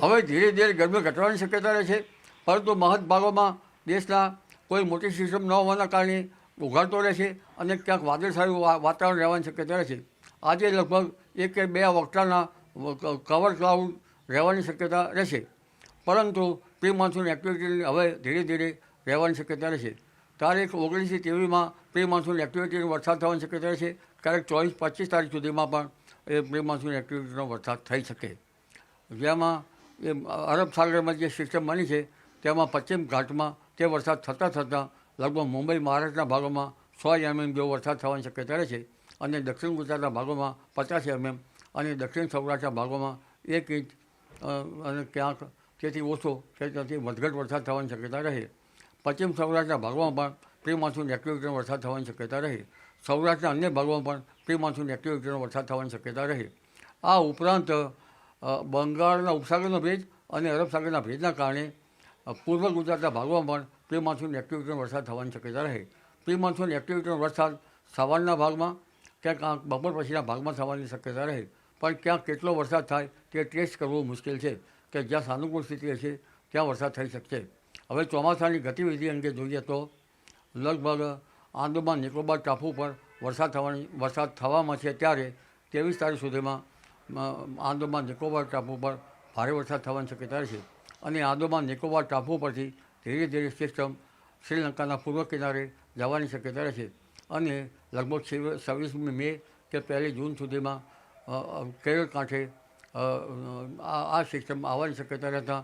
હવે ધીરે ધીરે ગરમી ઘટવાની શક્યતા રહે છે, પરંતુ મહદ ભાગોમાં દેશના કોઈ મોટી સિસ્ટમ ન હોવાના કારણે ઉઘાડતો રહે છે અને ક્યાંક વાદળછાયું વાતાવરણ રહેવાની શક્યતા રહે છે. આજે લગભગ 1 કે 2 વખતાના કવર ક્લાઉડ રહેવાની શક્યતા રહેશે, પરંતુ પ્રી મોન્સૂન એક્ટિવિટી હવે ધીરે ધીરે રહેવાની શક્યતા રહેશે. તારીખ 19 થી 23માં પ્રી મોન્સૂન એક્ટિવિટીનો વરસાદ થવાની શક્યતા રહેશે. ક્યારેક 24-25 તારીખ સુધીમાં પણ એ પ્રી મોન્સૂન એક્ટિવિટીનો વરસાદ થઈ શકે, જેમાં એ અરબ સાગરમાં જે સિસ્ટમ બની છે તેમાં પશ્ચિમ ઘાટમાં તે વરસાદ થતાં લગભગ મુંબઈ મહારાષ્ટ્રના ભાગોમાં 100 mm જેવો વરસાદ થવાની શક્યતા રહે છે, અને દક્ષિણ ગુજરાતના ભાગોમાં 50 mm અને દક્ષિણ સૌરાષ્ટ્રના ભાગોમાં 1 ઇંચ અને ક્યાંક તેથી ઓછો કે ત્યાંથી વધઘટ વરસાદ થવાની શક્યતા રહે. પશ્ચિમ સૌરાષ્ટ્રના ભાગોમાં પણ પ્રી મોન્સૂન એક્ટિવિટીનો વરસાદ થવાની શક્યતા રહે. સૌરાષ્ટ્રના અન્ય ભાગોમાં પણ પ્રી મોન્સૂન એક્ટિવિટીનો વરસાદ થવાની શક્યતા રહે. આ ઉપરાંત બંગાળના ઉપસાગરનો ભેજ અને અરબ સાગરના ભેજના કારણે પૂર્વ ગુજરાતના ભાગોમાં પણ પ્રી મોન્સૂન એક્ટિવિટીનો વરસાદ થવાની શક્યતા રહે. પ્રી મોન્સૂન એક્ટિવિટીનો વરસાદ સવારના ભાગમાં ક્યાંક બપોર પછીના ભાગમાં થવાની શક્યતા રહે, પણ ક્યાંક કેટલો વરસાદ થાય તે ટેસ્ટ કરવું મુશ્કેલ છે કે જ્યાં સાનુકૂળ સ્થિતિ હશે ત્યાં વરસાદ થઈ શકશે. હવે ચોમાસાની ગતિવિધિ અંગે જોઈએ તો લગભગ આંદામાન નિકોબાર ટાપુ પર વરસાદ થવામાં છે, ત્યારે 23 તારીખ સુધીમાં આંદામાન નિકોબાર ટાપુ પર ભારે વરસાદ થવાની શક્યતા છે. અને આંદામાન નિકોબાર ટાપુ પરથી ધીરે ધીરે સિસ્ટમ શ્રીલંકાના પૂર્વ કિનારે જવાની શક્યતા રહેશે, અને લગભગ 26મી મે કે 1 જૂન સુધીમાં કેરળ કાંઠે આ સિસ્ટમ આવવાની શક્યતા રહેતા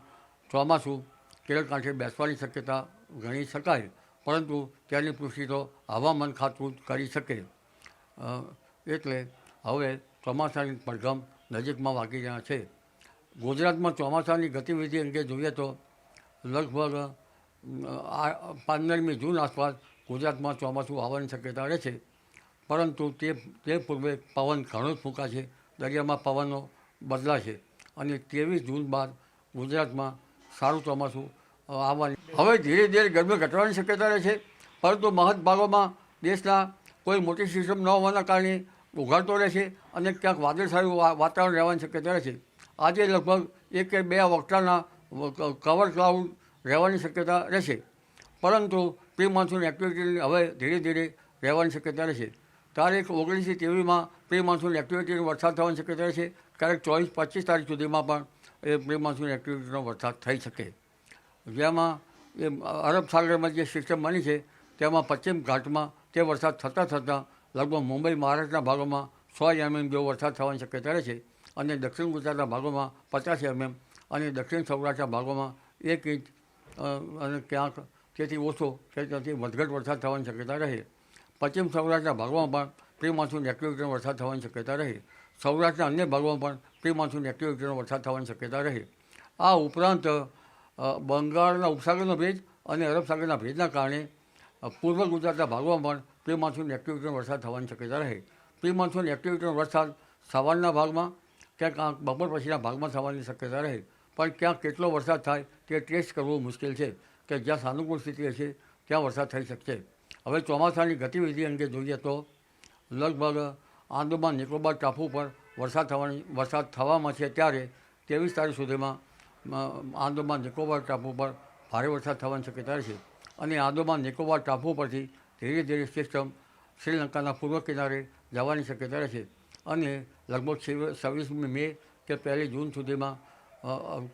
ચોમાસું કેરળ કાંઠે બેસવાની શક્યતા ગણી શકાય, પરંતુ ત્યાંની પુષ્ટિ તો હવામાન ખાતું કરી શકે. એટલે હવે ચોમાસાની પડઘમ નજીકમાં વાગી રહ્યા છે. ગુજરાતમાં ચોમાસાની ગતિવિધિ અંગે જોઈએ તો લગભગ 15મી જૂન આસપાસ ગુજરાતમાં ચોમાસું આવવાની શક્યતા રહે છે, પરંતુ તે પૂર્વે પવન ઘણો જ ફૂંકા છે, દરિયામાં પવનો બદલાશે, અને 23 જૂન બાદ ગુજરાતમાં સારું ચોમાસું આવવાની. હવે ધીરે ધીરે ગરમી ઘટવાની શક્યતા રહે છે, પરંતુ મહદ ભાગોમાં દેશના કોઈ મોટી સિસ્ટમ ન હોવાના કારણે ઉઘાડતો રહે છે અને ક્યાંક વાદળછાયું વાતાવરણ રહેવાની શક્યતા રહે છે. આજે લગભગ 1 કે 2 વખતાના કવર ક્લાઉડ રહેવાની શક્યતા રહેશે, પરંતુ પ્રી મોન્સૂન એક્ટિવિટી હવે ધીરે ધીરે રહેવાની શક્યતા રહેશે. તારીખ 19 થી 23માં પ્રી મોન્સૂન એક્ટિવિટીનો વરસાદ થવાની શક્યતા રહેશે. ક્યારેક 24-25 તારીખ સુધીમાં પણ એ પ્રી મોન્સૂન એક્ટિવિટીનો વરસાદ થઈ શકે, જેમાં એ અરબ સાગરમાં જે સિસ્ટમ બની છે તેમાં પશ્ચિમ ઘાટમાં તે વરસાદ થતાં લગભગ મુંબઈ મહારાષ્ટ્રના ભાગોમાં 100 mm જેવો વરસાદ થવાની શક્યતા રહે છે, અને દક્ષિણ ગુજરાતના ભાગોમાં 50 mm અને દક્ષિણ સૌરાષ્ટ્રના ભાગોમાં 1 ઇંચ અને ક્યાંક તેથી ઓછો કે ત્યાંથી વધઘટ વરસાદ થવાની શક્યતા રહે. પશ્ચિમ સૌરાષ્ટ્રના ભાગોમાં પણ પ્રી મોન્સૂન એક્ટિવિટીનો વરસાદ થવાની શક્યતા રહે. સૌરાષ્ટ્રના અન્ય ભાગોમાં પણ પ્રી મોન્સૂન એક્ટિવિટીનો વરસાદ થવાની શક્યતા રહે. આ ઉપરાંત બંગાળના ઉપસાગરનો ભેજ અને અરબ સાગરના ભેજના કારણે પૂર્વ ગુજરાતના ભાગોમાં પણ પ્રી મોન્સૂન એક્ટિવિટીનો વરસાદ થવાની શક્યતા રહે. પ્રી મોન્સૂન એક્ટિવિટીનો વરસાદ સવારના ભાગમાં ક્યાંક બપોર પછીના ભાગમાં થવાની શક્યતા રહે, પણ ક્યાંક કેટલો વરસાદ થાય તે ટેસ્ટ કરવું મુશ્કેલ છે કે જ્યાં સાનુકૂળ સ્થિતિ હશે ત્યાં વરસાદ થઈ શકશે. હવે ચોમાસાની ગતિવિધિ અંગે જોઈએ તો લગભગ આંદામાન નિકોબાર ટાપુ પર વરસાદ થવામાં છે, ત્યારે 23 તારીખ સુધીમાં આંદામાન નિકોબાર ટાપુ પર ભારે વરસાદ થવાની શક્યતા છે, અને આંદામાન નિકોબાર ટાપુ પરથી ધીરે ધીરે સિસ્ટમ શ્રીલંકાના પૂર્વ કિનારે જવાની શક્યતા રહે છે, અને લગભગ 26મી મે કે 1 જૂન સુધીમાં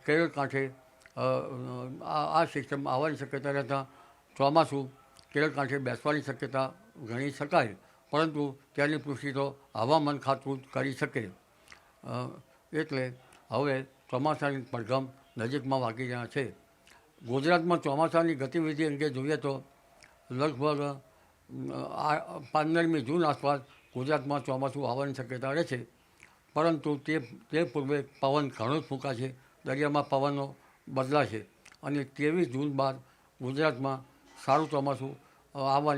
કેરળ કાંઠે આ સિસ્ટમ આવવાની શક્યતા રહેતા ચોમાસું કેરળ કાંઠે બેસવાની શક્યતા ગણી શકાય, પરંતુ ત્યાંની પુષ્ટિ તો હવામાન ખાતું કરી શકે. એટલે હવે ચોમાસાની પડઘમ નજીકમાં વાગી રહ્યા છે. ગુજરાતમાં ચોમાસાની ગતિવિધિ અંગે જોઈએ તો લગભગ 15મી જૂન આસપાસ ગુજરાતમાં ચોમાસું આવવાની શક્યતા રહે છે, પરંતુ તે પૂર્વે પવન ઘણો જ ફૂંકા છે, દરિયામાં પવનો બદલાશે, અને 23 જૂન બાદ ગુજરાતમાં સારું ચોમાસું આવવાની